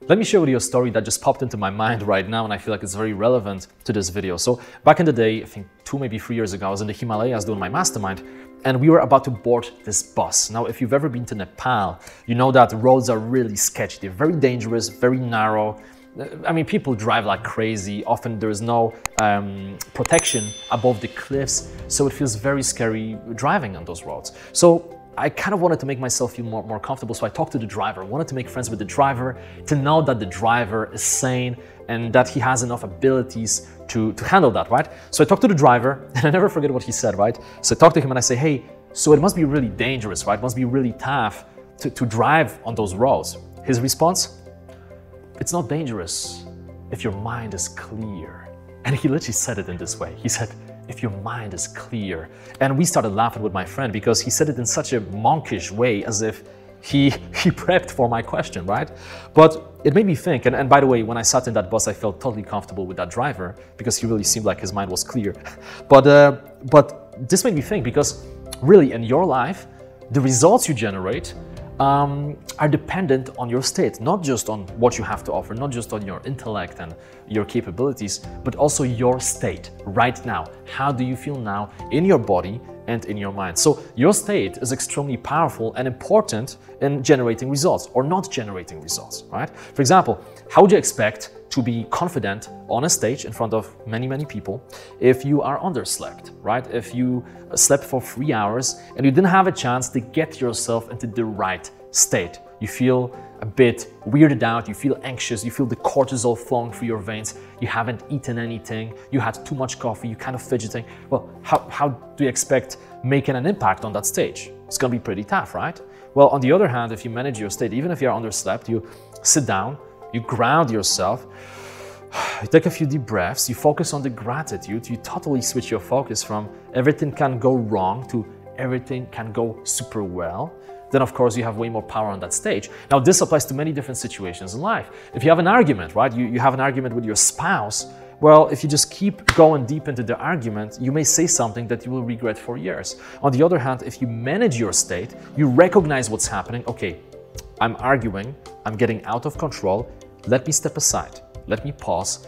Let me share with you a story that just popped into my mind right now, and I feel like it's very relevant to this video. So back in the day, I think 2, maybe 3 years ago, I was in the Himalayas doing my mastermind, and we were about to board this bus. Now, if you've ever been to Nepal, you know that roads are really sketchy. They're very dangerous, very narrow. I mean, people drive like crazy. Often there is no protection above the cliffs, so it feels very scary driving on those roads. So I kind of wanted to make myself feel more comfortable, so I talked to the driver. I wanted to make friends with the driver, to know that the driver is sane and that he has enough abilities to handle that, right? So I talked to the driver, and I never forget what he said, right? So I talked to him and I say, hey, so it must be really dangerous, right? It must be really tough to drive on those roads. His response, it's not dangerous if your mind is clear. And he literally said it in this way. He said, if your mind is clear. And we started laughing with my friend because he said it in such a monkish way, as if he prepped for my question, right? But it made me think, and by the way, when I sat in that bus, I felt totally comfortable with that driver because he really seemed like his mind was clear. But this made me think, because really in your life, the results you generate are dependent on your state, not just on what you have to offer, not just on your intellect and your capabilities, but also your state right now. How do you feel now in your body and in your mind? So your state is extremely powerful and important in generating results or not generating results, right? For example, how would you expect to be confident on a stage in front of many people if you are underslept, right? If you slept for 3 hours and you didn't have a chance to get yourself into the right state. You feel a bit weirded out, you feel anxious, you feel the cortisol flowing through your veins, you haven't eaten anything, you had too much coffee, you're kind of fidgeting. Well, how do you expect making an impact on that stage? It's gonna be pretty tough, right? Well, on the other hand, if you manage your state, even if you're underslept, you sit down, you ground yourself, you take a few deep breaths, you focus on the gratitude, you totally switch your focus from everything can go wrong to everything can go super well, then of course you have way more power on that stage. Now this applies to many different situations in life. If you have an argument, right? You have an argument with your spouse, well, if you just keep going deep into the argument, you may say something that you will regret for years. On the other hand, if you manage your state, you recognize what's happening. Okay, I'm arguing, I'm getting out of control. Let me step aside. Let me pause.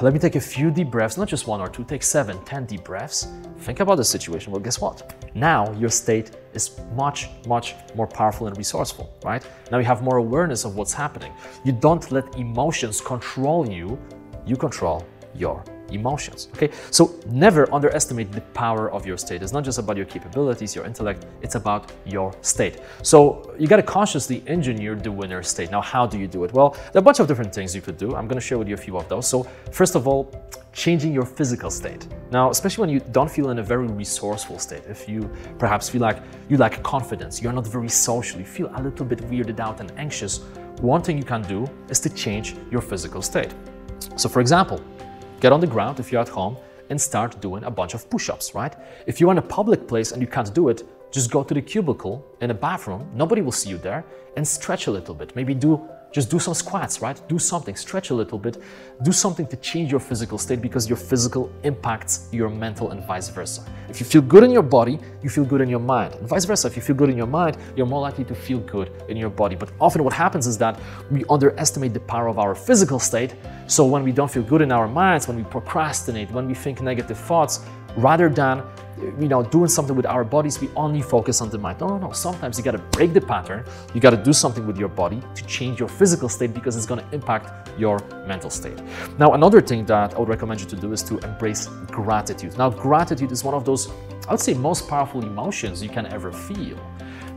Let me take a few deep breaths, not just 1 or 2, take 7, 10 deep breaths. Think about the situation. Well, guess what? Now your state is much more powerful and resourceful, right? Now you have more awareness of what's happening. You don't let emotions control you, you control your emotions, okay? So never underestimate the power of your state. It's not just about your capabilities, your intellect, it's about your state. So you gotta consciously engineer the winner state. Now, how do you do it? Well, there are a bunch of different things you could do. I'm gonna share with you a few of those. So first of all, changing your physical state. Now, especially when you don't feel in a very resourceful state, if you perhaps feel like you lack confidence, you're not very social, you feel a little bit weirded out and anxious, one thing you can do is to change your physical state. So for example, get on the ground if you're at home and start doing a bunch of push-ups, right? If you're in a public place and you can't do it, just go to the cubicle in a bathroom, nobody will see you there, and stretch a little bit. Maybe just do some squats, right? Do something, stretch a little bit, do something to change your physical state, because your physical impacts your mental and vice versa. If you feel good in your body, you feel good in your mind. And vice versa, if you feel good in your mind, you're more likely to feel good in your body. But often what happens is that we underestimate the power of our physical state. So when we don't feel good in our minds, when we procrastinate, when we think negative thoughts, rather than doing something with our bodies, we only focus on the mind. No. Sometimes you got to break the pattern. You got to do something with your body to change your physical state, because it's going to impact your mental state. Now, another thing that I would recommend you to do is to embrace gratitude. Now, gratitude is one of those, I would say, most powerful emotions you can ever feel.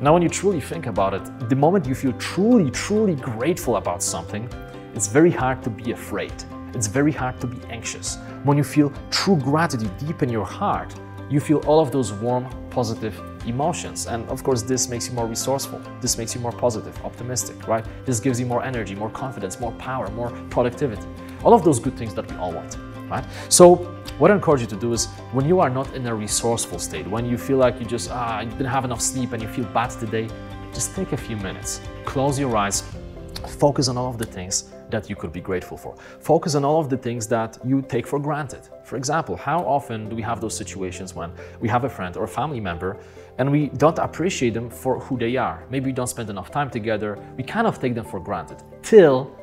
Now, when you truly think about it, the moment you feel truly grateful about something, it's very hard to be afraid. It's very hard to be anxious. When you feel true gratitude deep in your heart, you feel all of those warm, positive emotions. And of course, this makes you more resourceful. This makes you more positive, optimistic, right? This gives you more energy, more confidence, more power, more productivity. All of those good things that we all want, right? So what I encourage you to do is, when you are not in a resourceful state, when you feel like you just you didn't have enough sleep and you feel bad today, just take a few minutes, close your eyes, focus on all of the things that you could be grateful for. Focus on all of the things that you take for granted. For example, how often do we have those situations when we have a friend or a family member and we don't appreciate them for who they are. Maybe we don't spend enough time together. We kind of take them for granted till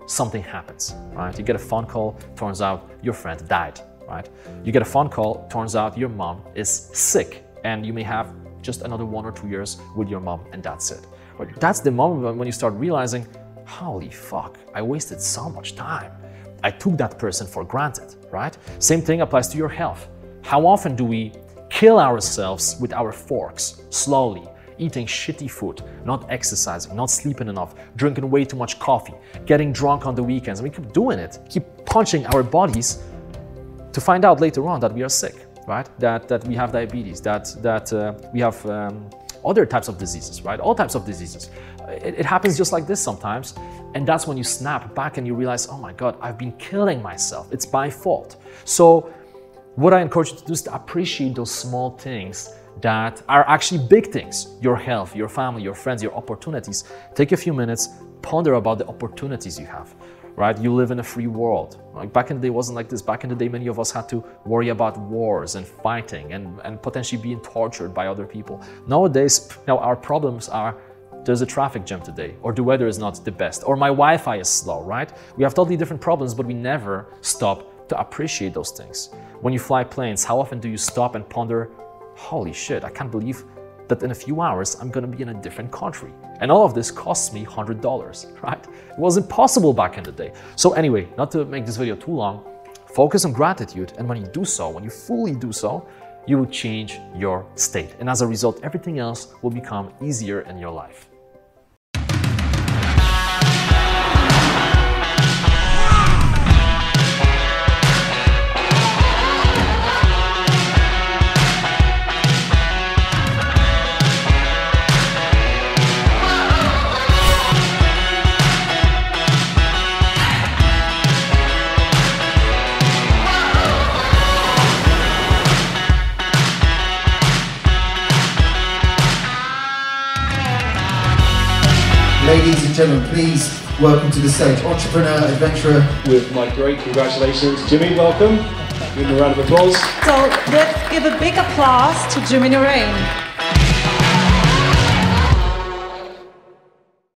something happens, right? You get a phone call, turns out your friend died, right? You get a phone call, turns out your mom is sick, and you may have just another 1 or 2 years with your mom, and that's it. But that's the moment when you start realizing, holy fuck, I wasted so much time. I took that person for granted, right? Same thing applies to your health. How often do we kill ourselves with our forks, slowly, eating shitty food, not exercising, not sleeping enough, drinking way too much coffee, getting drunk on the weekends, and we keep doing it, keep punching our bodies to find out later on that we are sick, right? That we have diabetes, that we have other types of diseases, right? All types of diseases. It happens just like this sometimes, and that's when you snap back and you realize, oh my God, I've been killing myself. It's my fault. So what I encourage you to do is to appreciate those small things that are actually big things. Your health, your family, your friends, your opportunities. Take a few minutes, ponder about the opportunities you have, right? You live in a free world. Like back in the day, it wasn't like this. Back in the day, many of us had to worry about wars and fighting and potentially being tortured by other people. Nowadays, now our problems are, there's a traffic jam today, or the weather is not the best, or my Wi-Fi is slow, right? We have totally different problems, but we never stop to appreciate those things. When you fly planes, how often do you stop and ponder, holy shit, I can't believe that in a few hours I'm gonna be in a different country. And all of this costs me $100, right? It was impossible back in the day. So anyway, not to make this video too long, focus on gratitude, and when you do so, when you fully do so, you will change your state. And as a result, everything else will become easier in your life. Ladies and gentlemen, please welcome to the stage entrepreneur, adventurer. With my great congratulations, Jimmy, welcome. Give him a round of applause. So let's give a big applause to Jimmy Naraine.